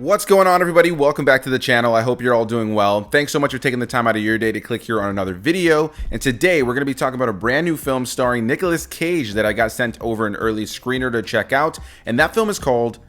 What's going on, everybody? Welcome back to the channel. I hope you're all doing well. Thanks so much for taking the time out of your day to click here on another video. And today we're going to be talking about a brand new film starring Nicolas Cage that I got sent over an early screener to check out. And that film is called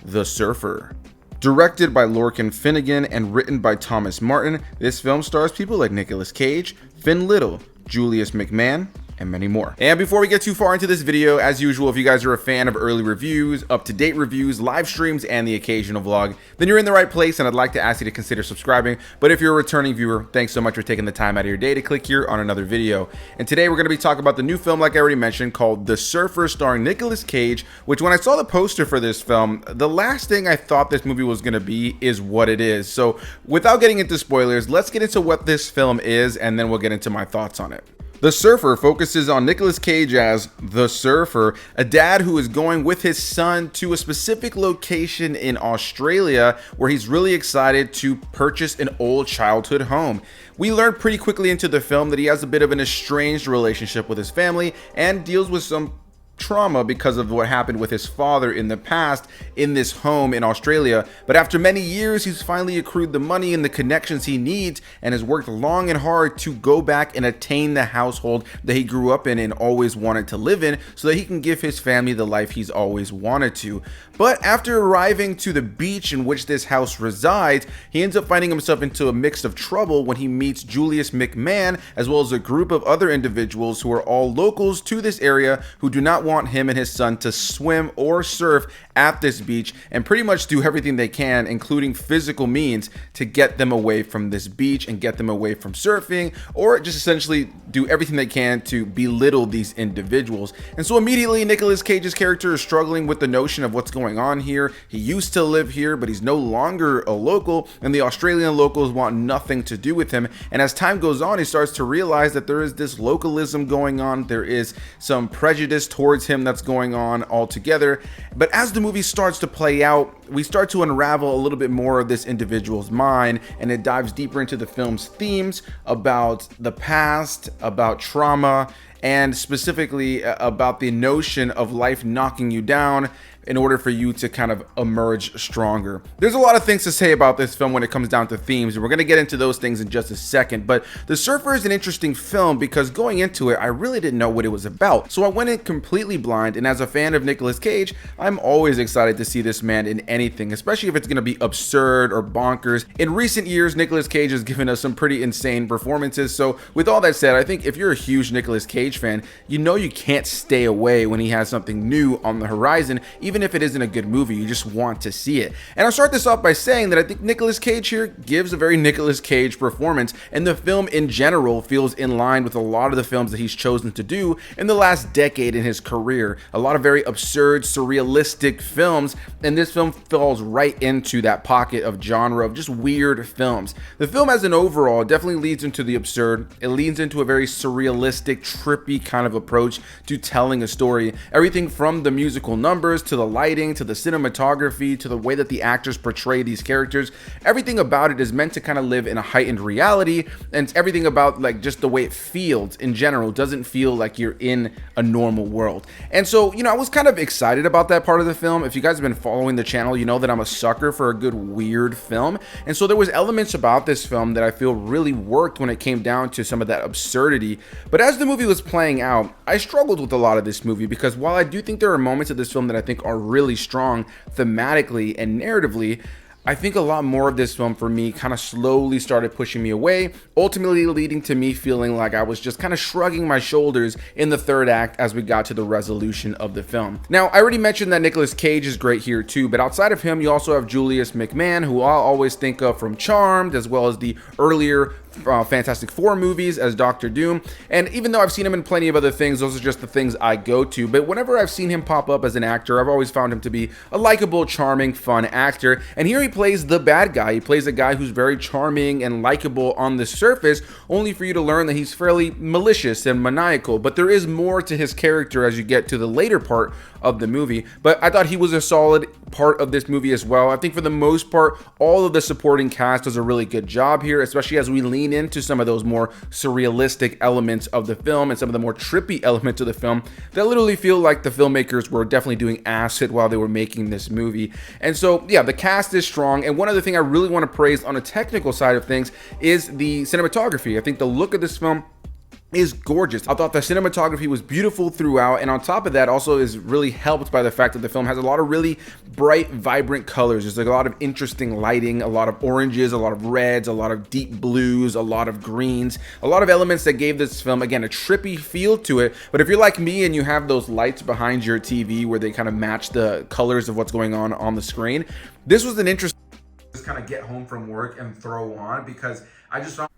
The Surfer. Directed by Lorcan Finnegan and written by Thomas Martin, this film stars people like Nicolas Cage, Finn Little, Julius McMahon, and many more. And before we get too far into this video, as usual, if you guys are a fan of early reviews, up-to-date reviews, live streams, and the occasional vlog, then you're in the right place, and I'd like to ask you to consider subscribing. But if you're a returning viewer, thanks so much for taking the time out of your day to click here on another video. And today we're going to be talking about the new film, like I already mentioned, called The Surfer, starring Nicolas Cage, which when I saw the poster for this film, the last thing I thought this movie was going to be is what it is. So without getting into spoilers, let's get into what this film is, and then we'll get into my thoughts on it. The Surfer focuses on Nicolas Cage as the surfer, a dad who is going with his son to a specific location in Australia where he's really excited to purchase an old childhood home. We learn pretty quickly into the film that he has a bit of an estranged relationship with his family and deals with some trauma because of what happened with his father in the past in this home in Australia. But after many years, he's finally accrued the money and the connections he needs and has worked long and hard to go back and attain the household that he grew up in and always wanted to live in so that he can give his family the life he's always wanted to. But after arriving to the beach in which this house resides, he ends up finding himself into a mix of trouble when he meets Julius McMahon, as well as a group of other individuals who are all locals to this area who do not want him and his son to swim or surf at this beach and pretty much do everything they can, including physical means, to get them away from this beach and get them away from surfing, or just essentially do everything they can to belittle these individuals. And so immediately Nicolas Cage's character is struggling with the notion of what's going on here. He used to live here, but he's no longer a local, and the Australian locals want nothing to do with him. And as time goes on, he starts to realize that there is this localism going on. There is some prejudice towards him that's going on altogether. But as the movie starts to play out, we start to unravel a little bit more of this individual's mind, and it dives deeper into the film's themes about the past, about trauma, and specifically about the notion of life knocking you down in order for you to kind of emerge stronger. There's a lot of things to say about this film when it comes down to themes, and we're going to get into those things in just a second. But The Surfer is an interesting film because going into it, I really didn't know what it was about. So I went in completely blind, and as a fan of Nicolas Cage, I'm always excited to see this man in anything, especially if it's going to be absurd or bonkers. In recent years, Nicolas Cage has given us some pretty insane performances. So with all that said, I think if you're a huge Nicolas Cage fan, you know you can't stay away when he has something new on the horizon. Even if it isn't a good movie, you just want to see it. And I'll start this off by saying that I think Nicolas Cage here gives a very Nicolas Cage performance, and the film in general feels in line with a lot of the films that he's chosen to do in the last decade in his career. A lot of very absurd, surrealistic films, and this film falls right into that pocket of genre of just weird films. The film as an overall definitely leads into the absurd. It leads into a very surrealistic, trippy kind of approach to telling a story. Everything from the musical numbers to the lighting to the cinematography to the way that the actors portray these characters, everything about it is meant to kind of live in a heightened reality, and everything about like just the way it feels in general doesn't feel like you're in a normal world. And so, you know, I was kind of excited about that part of the film. If you guys have been following the channel, you know that I'm a sucker for a good weird film, and so there was elements about this film that I feel really worked when it came down to some of that absurdity. But as the movie was playing out, I struggled with a lot of this movie because while I do think there are moments of this film that I think are really strong thematically and narratively, I think a lot more of this film for me kind of slowly started pushing me away, ultimately leading to me feeling like I was just kind of shrugging my shoulders in the third act as we got to the resolution of the film. Now, I already mentioned that Nicolas Cage is great here too, but outside of him, you also have Julius McMahon, who I'll always think of from Charmed, as well as the earlier Fantastic Four movies as Dr. Doom. And even though I've seen him in plenty of other things, those are just the things I go to. But whenever I've seen him pop up as an actor, I've always found him to be a likable, charming, fun actor. And here he plays the bad guy. He plays a guy who's very charming and likable on the surface, only for you to learn that he's fairly malicious and maniacal. But there is more to his character as you get to the later part of the movie. But I thought he was a solid part of this movie as well. I think for the most part, all of the supporting cast does a really good job here, especially as we lean lean into some of those more surrealistic elements of the film and some of the more trippy elements of the film that literally feel like the filmmakers were definitely doing acid while they were making this movie. And so, yeah, the cast is strong. And one other thing I really want to praise on a technical side of things is the cinematography. I think the look of this film is gorgeous. I thought the cinematography was beautiful throughout, and on top of that also is really helped by the fact that the film has a lot of really bright, vibrant colors. There's like a lot of interesting lighting, a lot of oranges, a lot of reds, a lot of deep blues, a lot of greens, a lot of elements that gave this film, again, a trippy feel to it. But if you're like me and you have those lights behind your TV where they kind of match the colors of what's going on the screen, this was an interesting just kind of get home from work and throw on, because I just found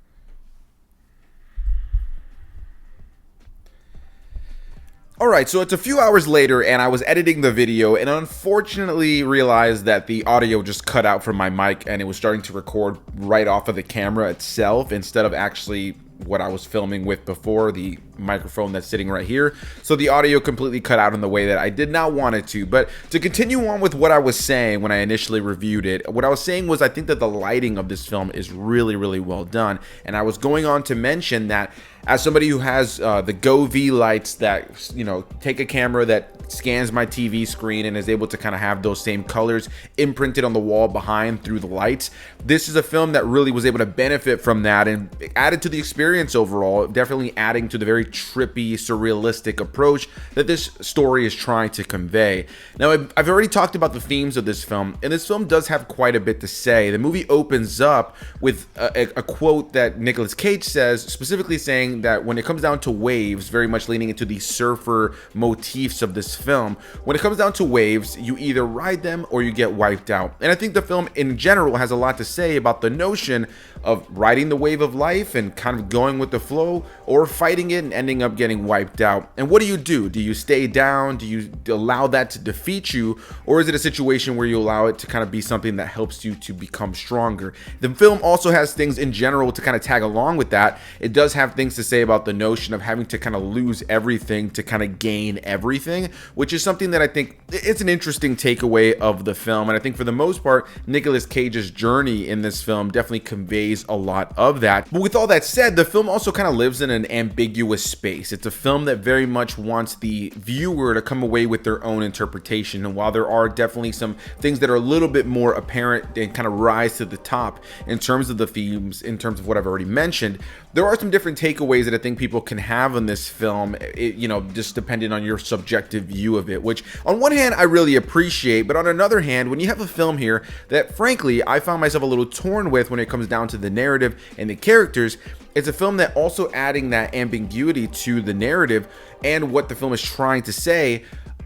Alright, so it's a few hours later and I was editing the video and unfortunately realized that the audio just cut out from my mic and it was starting to record right off of the camera itself instead of actually what I was filming with before, the microphone that's sitting right here. So the audio completely cut out in the way that I did not want it to. But to continue on with what I was saying when I initially reviewed it, what I was saying was I think that the lighting of this film is really, really well done. And I was going on to mention that as somebody who has the Go V lights that, you know, take a camera that scans my TV screen and is able to kind of have those same colors imprinted on the wall behind through the lights, this is a film that really was able to benefit from that and added to the experience overall, definitely adding to the very trippy, surrealistic approach that this story is trying to convey. Now, I've already talked about the themes of this film, and this film does have quite a bit to say. The movie opens up with a quote that Nicolas Cage says, specifically saying that when it comes down to waves, very much leaning into the surfer motifs of this film, when it comes down to waves, you either ride them or you get wiped out. And I think the film in general has a lot to say about the notion of riding the wave of life and kind of going with the flow, or fighting it and ending up getting wiped out. And what do? Do you stay down? Do you allow that to defeat you? Or is it a situation where you allow it to kind of be something that helps you to become stronger? The film also has things in general to kind of tag along with that. It does have things to say about the notion of having to kind of lose everything to kind of gain everything, which is something that I think it's an interesting takeaway of the film. And I think for the most part, Nicolas Cage's journey in this film definitely conveys a lot of that. But with all that said, the film also kind of lives in an ambiguous space. It's a film that very much wants the viewer to come away with their own interpretation. And while there are definitely some things that are a little bit more apparent and kind of rise to the top in terms of the themes, in terms of what I've already mentioned, there are some different takeaways that I think people can have on this film, you know, just depending on your subjective view of it, which on one hand I really appreciate, but on another hand, when you have a film here that frankly I found myself a little torn with when it comes down to the narrative and the characters, it's a film that also adding that ambiguity to the narrative and what the film is trying to say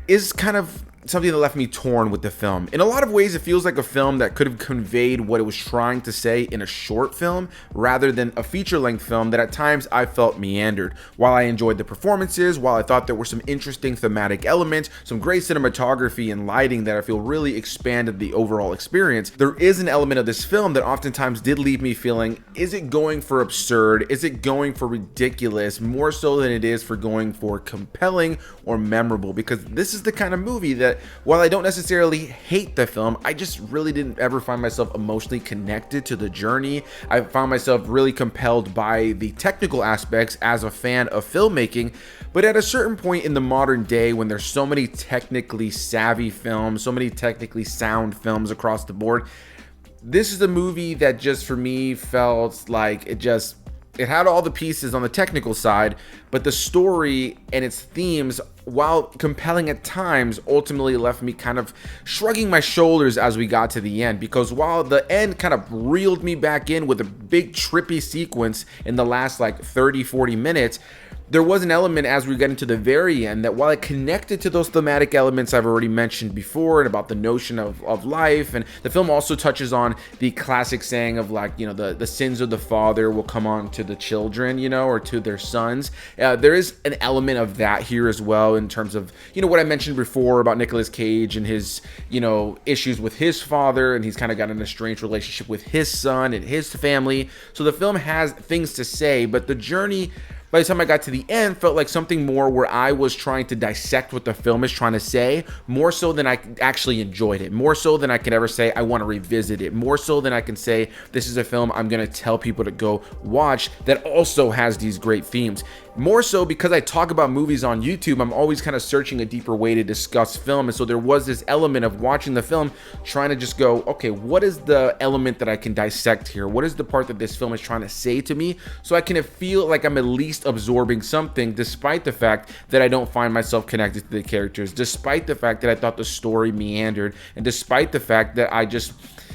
is kind of something that left me torn with the film. In a lot of ways, it feels like a film that could have conveyed what it was trying to say in a short film rather than a feature-length film that at times I felt meandered. While I enjoyed the performances, while I thought there were some interesting thematic elements, some great cinematography and lighting that I feel really expanded the overall experience, there is an element of this film that oftentimes did leave me feeling, is it going for absurd? Is it going for ridiculous? More so than it is for going for compelling or memorable, because this is the kind of movie that while I don't necessarily hate the film, I just really didn't ever find myself emotionally connected to the journey. I found myself really compelled by the technical aspects as a fan of filmmaking, but at a certain point in the modern day when there's so many technically savvy films, so many technically sound films across the board, this is a movie that just for me felt like it had all the pieces on the technical side, but the story and its themes, while compelling at times, ultimately left me kind of shrugging my shoulders as we got to the end, because while the end kind of reeled me back in with a big trippy sequence in the last like 30-40 minutes, there was an element as we get into the very end that while it connected to those thematic elements I've already mentioned before and about the notion of life, and the film also touches on the classic saying of like, you know, the sins of the father will come on to the children, you know, or to their sons. There is an element of that here as well in terms of, you know, what I mentioned before about Nicolas Cage and his, you know, issues with his father, and he's kind of got an estranged relationship with his son and his family. So the film has things to say, but the journey by the time I got to the end, felt like something more where I was trying to dissect what the film is trying to say, more so than I actually enjoyed it, more so than I could ever say I want to revisit it, more so than I can say this is a film I'm going to tell people to go watch that also has these great themes. More so because I talk about movies on YouTube, I'm always kind of searching a deeper way to discuss film, and so there was this element of watching the film, trying to just go, okay, what is the element that I can dissect here? What is the part that this film is trying to say to me? So I can feel like I'm at least absorbing something, despite the fact that I don't find myself connected to the characters, despite the fact that I thought the story meandered, and despite the fact that I just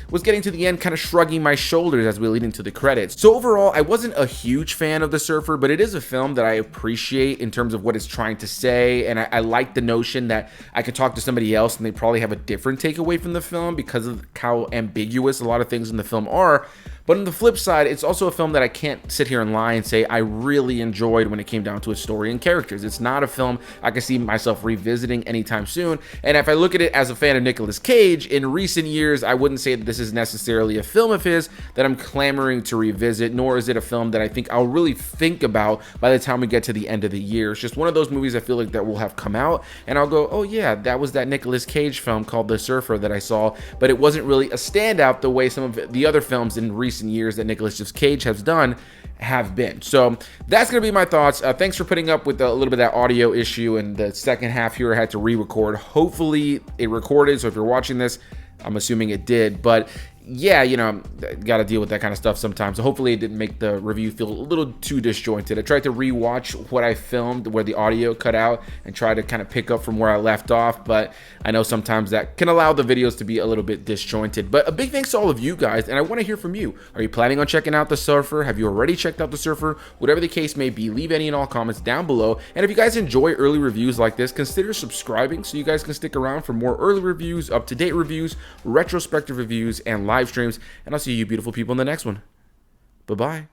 was getting to the end kind of shrugging my shoulders as we lead into the credits. So overall, I wasn't a huge fan of The Surfer, but it is a film that I appreciate in terms of what it's trying to say, and I like the notion that I could talk to somebody else and they probably have a different takeaway from the film because of how ambiguous a lot of things in the film are. But on the flip side, it's also a film that I can't sit here and lie and say I really enjoyed when it came down to a story and characters. It's not a film I can see myself revisiting anytime soon. And if I look at it as a fan of Nicolas Cage, in recent years, I wouldn't say that this is necessarily a film of his that I'm clamoring to revisit, nor is it a film that I think I'll really think about by the time we get to the end of the year. It's just one of those movies I feel like that will have come out, and I'll go, oh yeah, that was that Nicolas Cage film called The Surfer that I saw, but it wasn't really a standout the way some of the other films in recent years that Nicolas Cage has done have been. So that's gonna be my thoughts. Thanks for putting up with a little bit of that audio issue, and the second half here I had to re-record. Hopefully it recorded, so if you're watching this, I'm assuming it did, but yeah, you know, got to deal with that kind of stuff sometimes. So hopefully it didn't make the review feel a little too disjointed. I tried to rewatch what I filmed where the audio cut out and try to kind of pick up from where I left off, but I know sometimes that can allow the videos to be a little bit disjointed. But a big thanks to all of you guys, and I want to hear from you. Are you planning on checking out The Surfer? Have you already checked out The Surfer? Whatever the case may be, leave any and all comments down below. And if you guys enjoy early reviews like this, consider subscribing so you guys can stick around for more early reviews, up-to-date reviews, retrospective reviews, and live streams. And I'll see you beautiful people in the next one. Bye-bye.